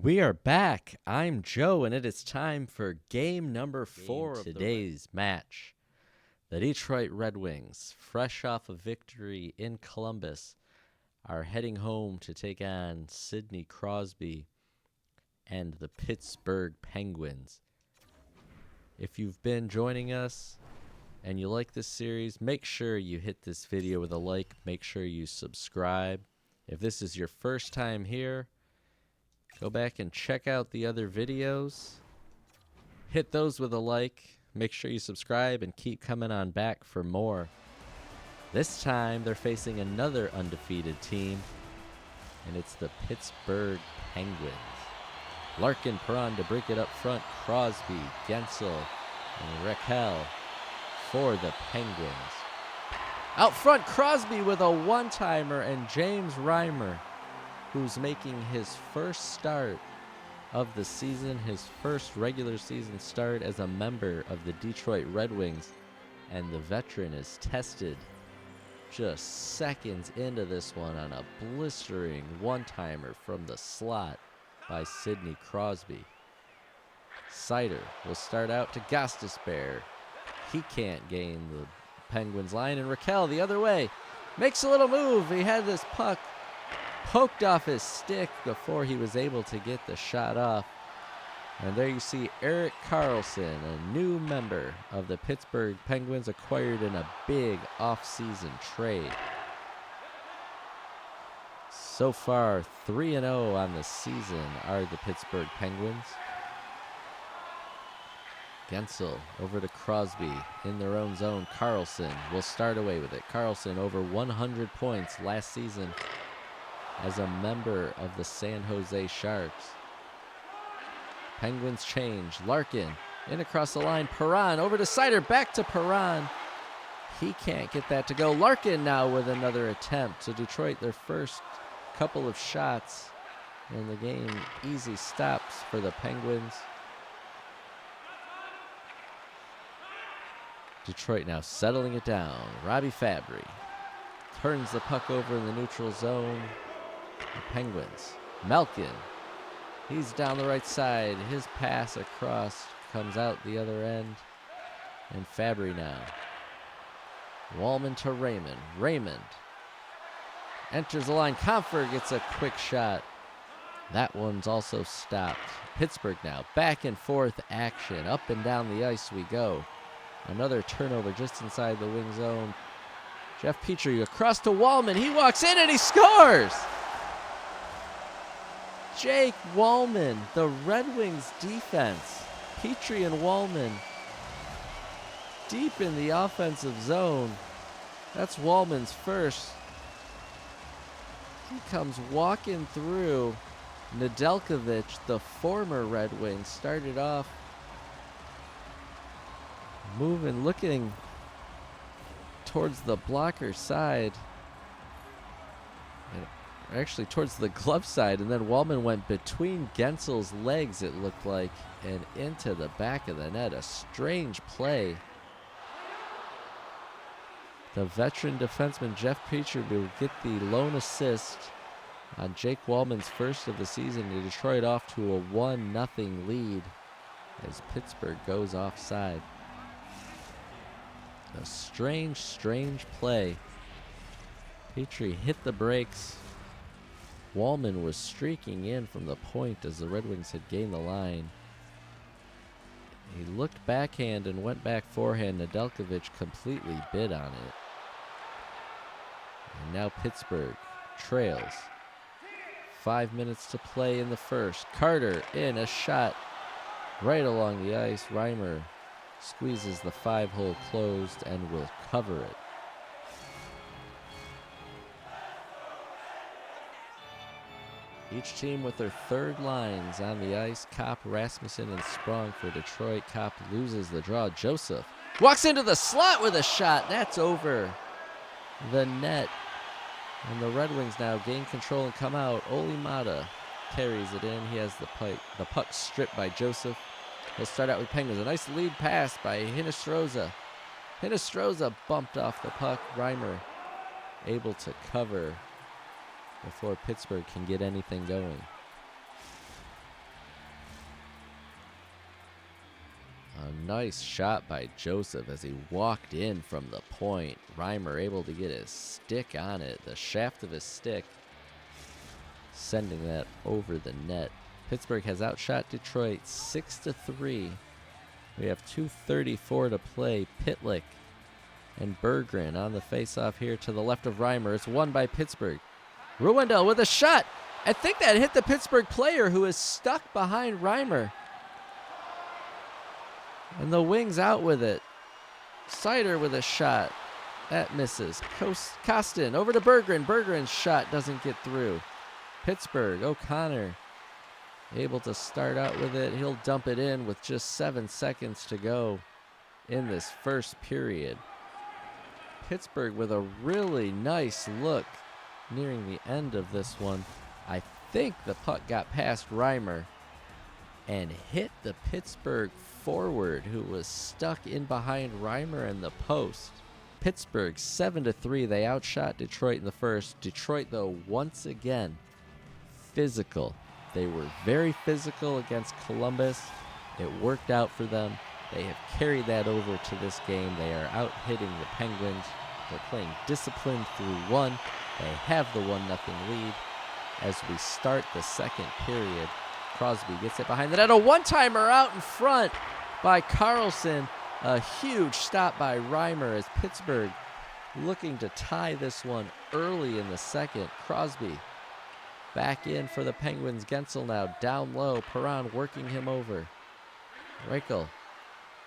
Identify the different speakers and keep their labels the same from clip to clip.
Speaker 1: We are back. I'm Joe, and it is time for game number 4 of today's match. The Detroit Red Wings, fresh off a victory in Columbus, are heading home to take on Sidney Crosby and the Pittsburgh Penguins. If you've been joining us and you like this series, make sure you hit this video with a like. Make sure you subscribe. If this is your first time here, go back and check out the other videos. Hit those with a like. Make sure you subscribe and keep coming on back for more. This time they're facing another undefeated team, and it's the Pittsburgh Penguins. Larkin, Perron to break it up front. Crosby, Gensel, and Raquel for the Penguins. Out front, Crosby with a one-timer, and James Reimer, who's making his first start of the season, his first regular season start as a member of the Detroit Red Wings. And the veteran is tested just seconds into this one on a blistering one-timer from the slot by Sidney Crosby. Sider will start out to Gostisbehere. He can't gain the Penguins line, and Raquel the other way makes a little move. He had this puck poked off his stick before he was able to get the shot off. And there you see Erik Karlsson, a new member of the Pittsburgh Penguins, acquired in a big off-season trade. So far, 3-0 on the season are the Pittsburgh Penguins. Gensel over to Crosby in their own zone. Karlsson will start away with it. Karlsson over 100 points last season as a member of the San Jose Sharks. Penguins change. Larkin in across the line. Perron over to Sider. Back to Perron. He can't get that to go. Larkin now with another attempt. So Detroit, their first couple of shots in the game. Easy stops for the Penguins. Detroit now settling it down. Robbie Fabry turns the puck over in the neutral zone. The Penguins. Malkin. He's down the right side. His pass across comes out the other end. And Fabry now. Wallman to Raymond. Raymond enters the line. Comfort gets a quick shot. That one's also stopped. Pittsburgh now. Back and forth action. Up and down the ice we go. Another turnover just inside the wing zone. Jeff Petrie across to Wallman. He walks in and he scores! Jake Wallman, the Red Wings defense. Petrie and Wallman deep in the offensive zone. That's Wallman's first. He comes walking through. Nedeljkovic, the former Red Wing, started off moving, looking towards the blocker side. Actually towards the glove side, and then Wallman went between Gensel's legs, it looked like, and into the back of the net. A strange play. The veteran defenseman Jeff Petrie will get the lone assist on Jake Wallman's first of the season to Detroit off to a 1-0 lead as Pittsburgh goes offside. A strange play. Petrie hit the brakes. Wallman was streaking in from the point as the Red Wings had gained the line. He looked backhand and went back forehand. Nedeljkovic completely bid on it. And now Pittsburgh trails. 5 minutes to play in the first. Carter in, a shot right along the ice. Reimer squeezes the 5-hole closed and will cover it. Each team with their third lines on the ice. Kopp, Rasmussen, and Sprong for Detroit. Kopp loses the draw. Joseph walks into the slot with a shot. That's over the net. And the Red Wings now gain control and come out. Oli Mata carries it in. He has the puck stripped by Joseph. He'll start out with Penguins. A nice lead pass by Hinostroza. Hinostroza bumped off the puck. Reimer able to cover before Pittsburgh can get anything going. A nice shot by Joseph as he walked in from the point. Reimer able to get his stick on it, the shaft of his stick, sending that over the net. Pittsburgh has outshot Detroit 6-3. We have 2:34 to play. Pitlick and Berggren on the faceoff here to the left of Reimer. It's won by Pittsburgh. Ruwendel with a shot. I think that hit the Pittsburgh player who is stuck behind Reimer. And the wings out with it. Sider with a shot. That misses. Costin over to Berggren. Berggren's shot doesn't get through. Pittsburgh, O'Connor able to start out with it. He'll dump it in with just 7 seconds to go in this first period. Pittsburgh with a really nice look nearing the end of this one. I think the puck got past Reimer and hit the Pittsburgh forward who was stuck in behind Reimer and the post. Pittsburgh 7-3. They outshot Detroit in the first. Detroit, though, once again, physical. They were very physical against Columbus. It worked out for them. They have carried that over to this game. They are out hitting the Penguins. They're playing disciplined through one. They have the 1-0 lead. As we start the second period, Crosby gets it behind the net. A one-timer out in front by Carlson. A huge stop by Reimer as Pittsburgh looking to tie this one early in the second. Crosby back in for the Penguins. Gensel now down low. Perron working him over. Reichel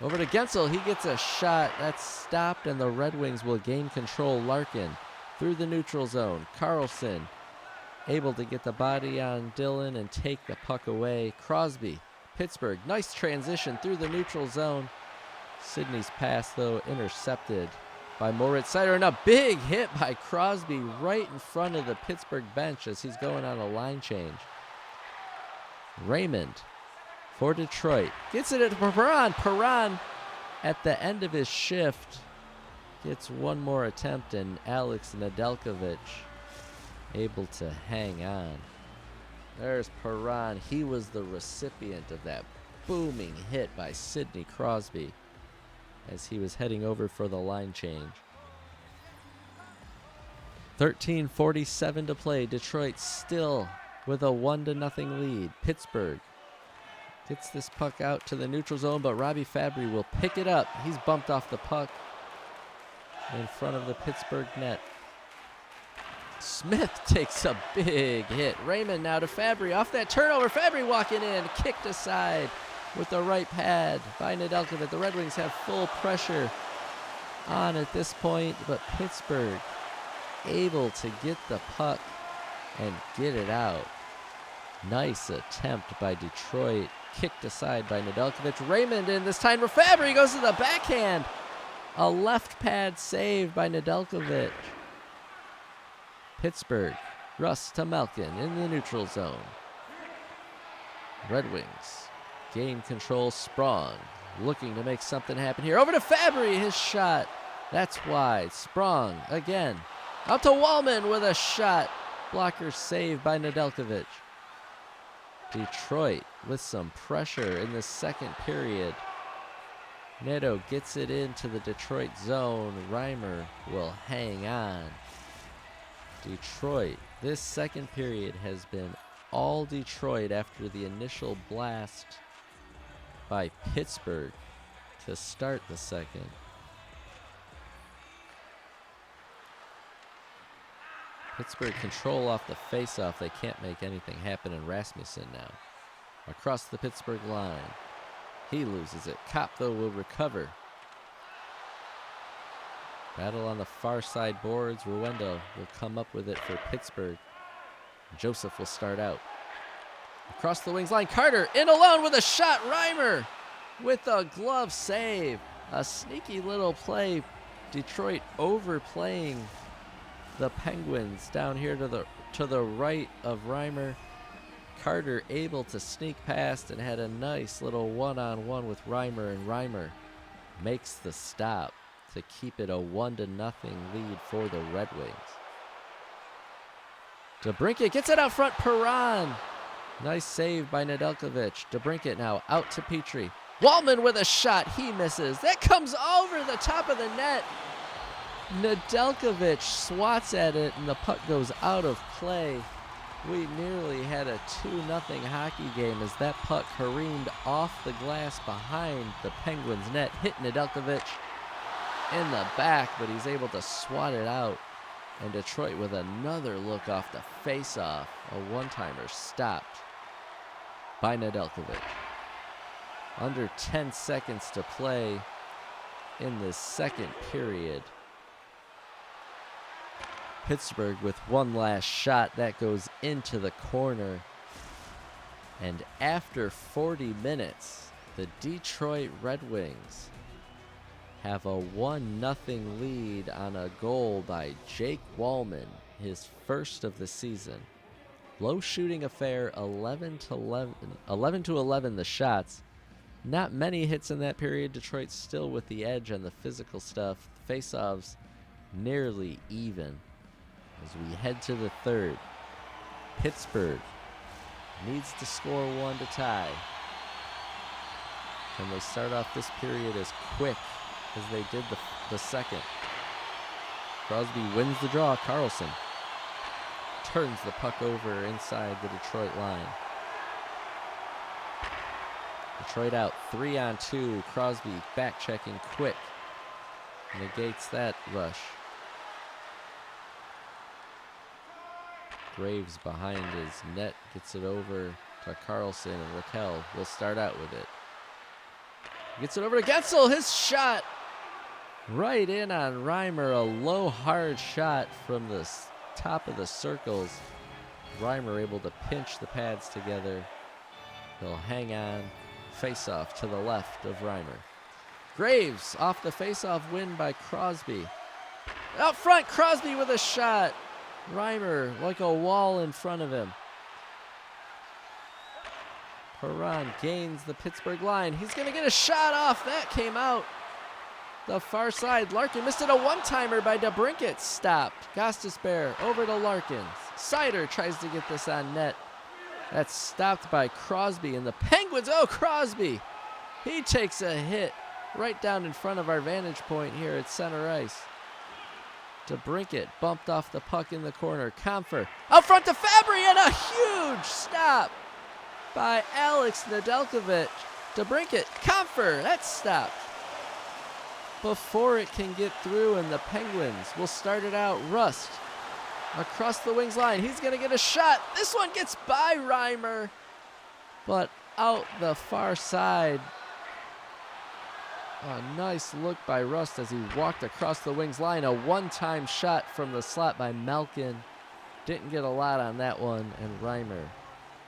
Speaker 1: over to Gensel. He gets a shot. That's stopped, and the Red Wings will gain control. Larkin through the neutral zone. Carlson able to get the body on Dillon and take the puck away. Crosby, Pittsburgh, nice transition through the neutral zone. Sidney's pass, though, intercepted by Moritz Seider, and a big hit by Crosby right in front of the Pittsburgh bench as he's going on a line change. Raymond for Detroit gets it at Perron. Perron at the end of his shift gets one more attempt, and Alex Nedeljkovic able to hang on. There's Perron. He was the recipient of that booming hit by Sidney Crosby as he was heading over for the line change. 13:47 to play. Detroit still with a 1-0 lead. Pittsburgh gets this puck out to the neutral zone, but Robbie Fabry will pick it up. He's bumped off the puck in front of the Pittsburgh net. Smith takes a big hit. Raymond now to Fabry. Off that turnover, Fabry walking in, kicked aside with the right pad by Nedeljkovic. The Red Wings have full pressure on at this point, but Pittsburgh able to get the puck and get it out. Nice attempt by Detroit. Kicked aside by Nedeljkovic. Raymond in this time for Fabry. Goes to the backhand. A left pad save by Nedeljkovic. Pittsburgh, Russ to Malkin in the neutral zone. Red Wings gain control. Sprong looking to make something happen here. Over to Fabry, his shot. That's wide. Sprong again. Out to Wallman with a shot. Blocker saved by Nedeljkovic. Detroit with some pressure in the second period. Neto gets it into the Detroit zone. Reimer will hang on. Detroit, this second period has been all Detroit after the initial blast by Pittsburgh to start the second. Pittsburgh control off the faceoff. They can't make anything happen, and Rasmussen now across the Pittsburgh line. He loses it. Kopp, though, will recover. Battle on the far side boards. Ruwendel will come up with it for Pittsburgh. Joseph will start out. Across the wings line, Carter in alone with a shot. Reimer with a glove save. A sneaky little play. Detroit overplaying the Penguins down here to the right of Reimer. Carter able to sneak past and had a nice little one-on-one with Reimer, and Reimer makes the stop to keep it a 1-0 lead for the Red Wings. DeBrincat gets it out front. Perron. Nice save by Nedeljkovic. DeBrincat now out to Petrie. Wallman with a shot. He misses. That comes over the top of the net. Nedeljkovic swats at it, and the puck goes out of play. We nearly had a 2-0 hockey game as that puck careened off the glass behind the Penguins' net, hit Nedeljkovic in the back, but he's able to swat it out. And Detroit with another look off the face-off. A one-timer stopped by Nedeljkovic. Under 10 seconds to play in the second period. Pittsburgh with one last shot that goes into the corner. And after 40 minutes, the Detroit Red Wings have a 1-0 lead on a goal by Jake Wallman, his first of the season. Low shooting affair, 11 to 11 the shots. Not many hits in that period. Detroit still with the edge on the physical stuff. Faceoffs nearly even. As we head to the third, Pittsburgh needs to score one to tie. Can they start off this period as quick as they did the second? Crosby wins the draw. Carlson turns the puck over inside the Detroit line. Detroit out 3-on-2. Crosby back checking quick. Negates that rush. Graves behind his net gets it over to Carlson, and Raquel will start out with it. Gets it over to Gensel. His shot right in on Reimer. A low, hard shot from the top of the circles. Reimer able to pinch the pads together. He'll hang on. Face-off to the left of Reimer. Graves off the face-off win by Crosby. Out front, Crosby with a shot. Reimer like a wall in front of him. Perron gains the Pittsburgh line. He's going to get a shot off. That came out the far side. Larkin missed it. A one-timer by DeBrincat. Stopped. Gostisbehere over to Larkin. Sider tries to get this on net. That's stopped by Crosby. And the Penguins, oh, Crosby. He takes a hit right down in front of our vantage point here at center ice. DeBrincat bumped off the puck in the corner. Comfer out front to Fabry, and a huge stop by Alex Nedeljkovic. DeBrincat, Comfer, that's stopped before it can get through, and the Penguins will start it out. Rust across the wings line. He's going to get a shot. This one gets by Reimer, but out the far side. A nice look by Rust as he walked across the wings line. A one-time shot from the slot by Malkin. Didn't get a lot on that one, and Reimer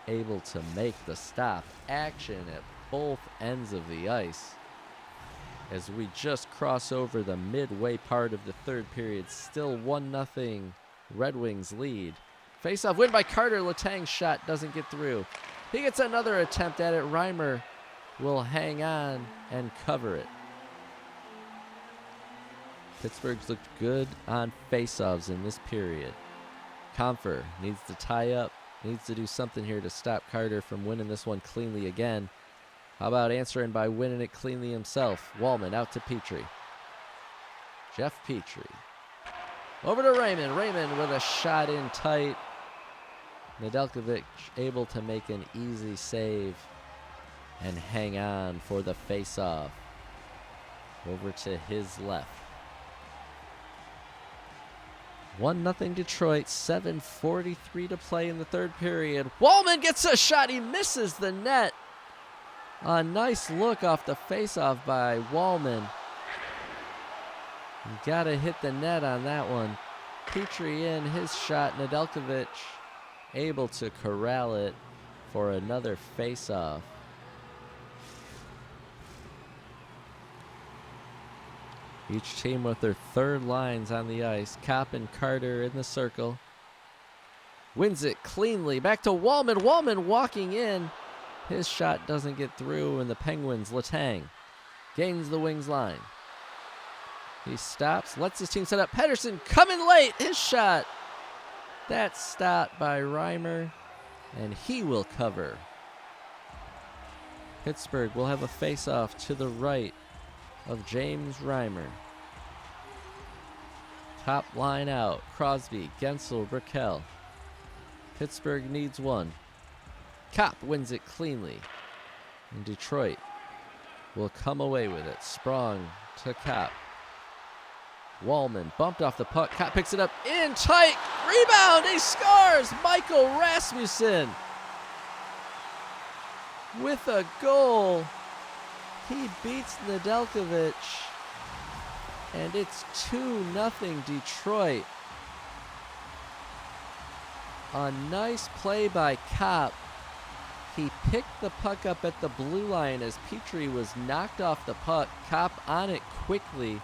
Speaker 1: able to make the stop. Action at both ends of the ice as we just cross over the midway part of the third period. Still 1-0 Red Wings lead. Face-off win by Carter. Letang's shot doesn't get through. He gets another attempt at it. Reimer will hang on and cover it. Pittsburgh's looked good on faceoffs in this period. Comfer needs to tie up, needs to do something here to stop Carter from winning this one cleanly again. How about answering by winning it cleanly himself? Wallman out to Petrie. Jeff Petrie. Over to Raymond. Raymond with a shot in tight. Nedeljkovic able to make an easy save and hang on for the face-off. Over to his left. 1-0 Detroit, 7:43 to play in the third period. Wallman gets a shot. He misses the net. A nice look off the face-off by Wallman. You gotta hit the net on that one. Petrie in his shot. Nedeljkovic able to corral it for another face-off. Each team with their third lines on the ice. Kopp and Carter in the circle. Wins it cleanly. Back to Wallman. Wallman walking in. His shot doesn't get through, and the Penguins, Letang, gains the wings line. He stops, lets his team set up. Pedersen coming late. His shot. That's stopped by Reimer, and he will cover. Pittsburgh will have a face-off to the right of James Reimer. Top line out. Crosby, Gensel, Raquel. Pittsburgh needs one. Kopp wins it cleanly. And Detroit will come away with it. Sprong to Kopp. Wallman bumped off the puck. Kopp picks it up in tight. Rebound. He scores. Michael Rasmussen with a goal. He beats Nedeljkovic. And it's 2-0 Detroit. A nice play by Kopp. He picked the puck up at the blue line as Petrie was knocked off the puck. Kopp on it quickly.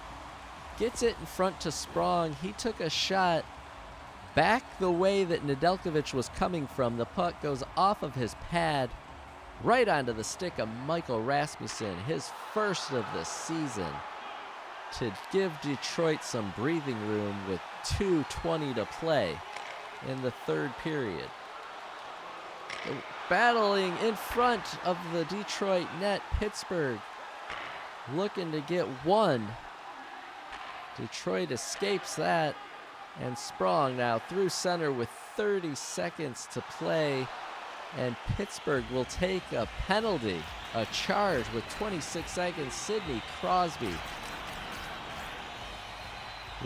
Speaker 1: Gets it in front to Sprong. He took a shot back the way that Nedeljkovic was coming from. The puck goes off of his pad right onto the stick of Michael Rasmussen, his first of the season, to give Detroit some breathing room with 2:20 to play in the third period. Battling in front of the Detroit net, Pittsburgh looking to get one. Detroit escapes that, and Sprong now through center with 30 seconds to play, and Pittsburgh will take a penalty, a charge with 26 seconds. Sidney Crosby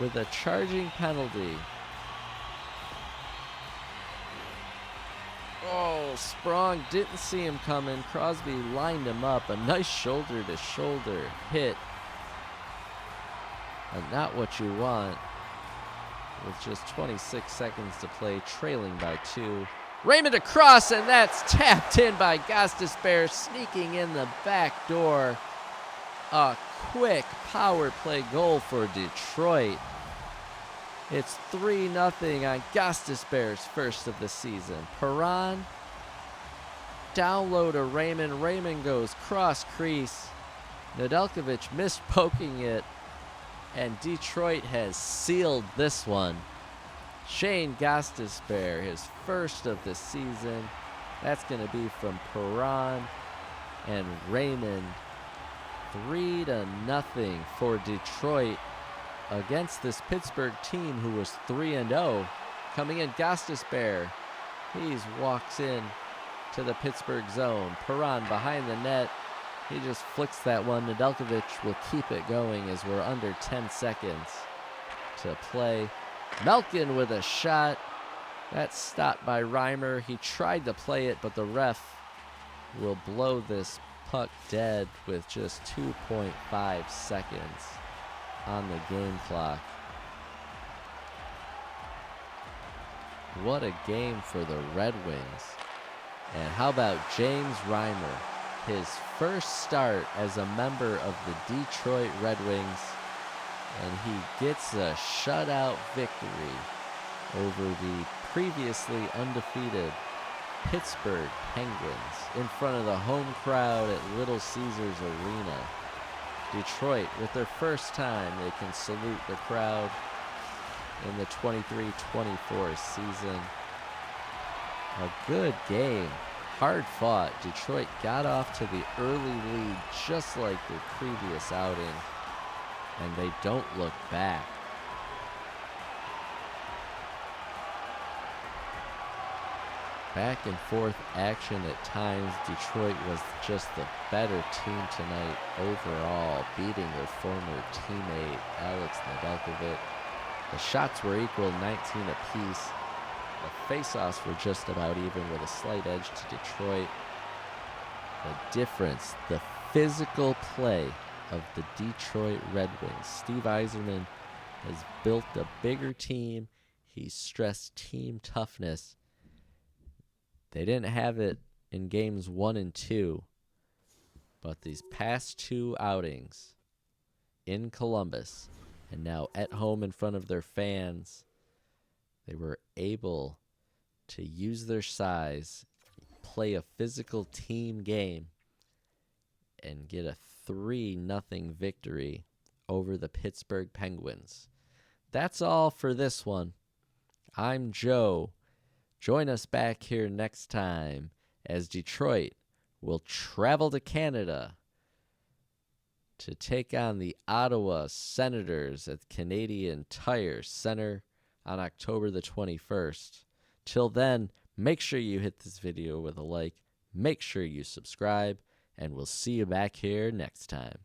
Speaker 1: with a charging penalty. Oh, Sprong didn't see him coming. Crosby lined him up. A nice shoulder-to-shoulder hit. And not what you want with just 26 seconds to play, trailing by 2. Raymond across, and that's tapped in by Gostisbehere, sneaking in the back door. A quick power play goal for Detroit. It's 3-0 on Gostisbehere's first of the season. Perron, down low to Raymond. Raymond goes cross crease. Nedeljkovic missed poking it, and Detroit has sealed this one. Shane Gostisbehere, his first of the season. That's going to be from Perron and Raymond. 3-0 for Detroit against this Pittsburgh team who was 3-0. Coming in, Gostisbehere. He walks in to the Pittsburgh zone. Perron behind the net. He just flicks that one. Nedeljkovic will keep it going as we're under 10 seconds to play. Malkin with a shot. That's stopped by Reimer. He tried to play it, but the ref will blow this puck dead with just 2.5 seconds on the game clock. What a game for the Red Wings. And how about James Reimer? His first start as a member of the Detroit Red Wings, and he gets a shutout victory over the previously undefeated Pittsburgh Penguins in front of the home crowd at Little Caesars Arena. Detroit, with their first time, they can salute the crowd in the 23-24 season. A good game. Hard fought. Detroit got off to the early lead just like their previous outing, and they don't look back. Back and forth action at times. Detroit was just the better team tonight overall, beating their former teammate Alex Nedeljkovic. The shots were equal, 19 apiece. The faceoffs were just about even with a slight edge to Detroit. The difference, the physical play of the Detroit Red Wings. Steve Yzerman has built a bigger team. He's stressed team toughness. They didn't have it in games 1 and 2, but these past 2 outings in Columbus and now at home in front of their fans, they were able to use their size, play a physical team game, and get a 3-0 victory over the Pittsburgh Penguins. That's all for this one. I'm Joe. Join us back here next time as Detroit will travel to Canada to take on the Ottawa Senators at Canadian Tire Center on October the 21st. Till then, make sure you hit this video with a like, make sure you subscribe, and we'll see you back here next time.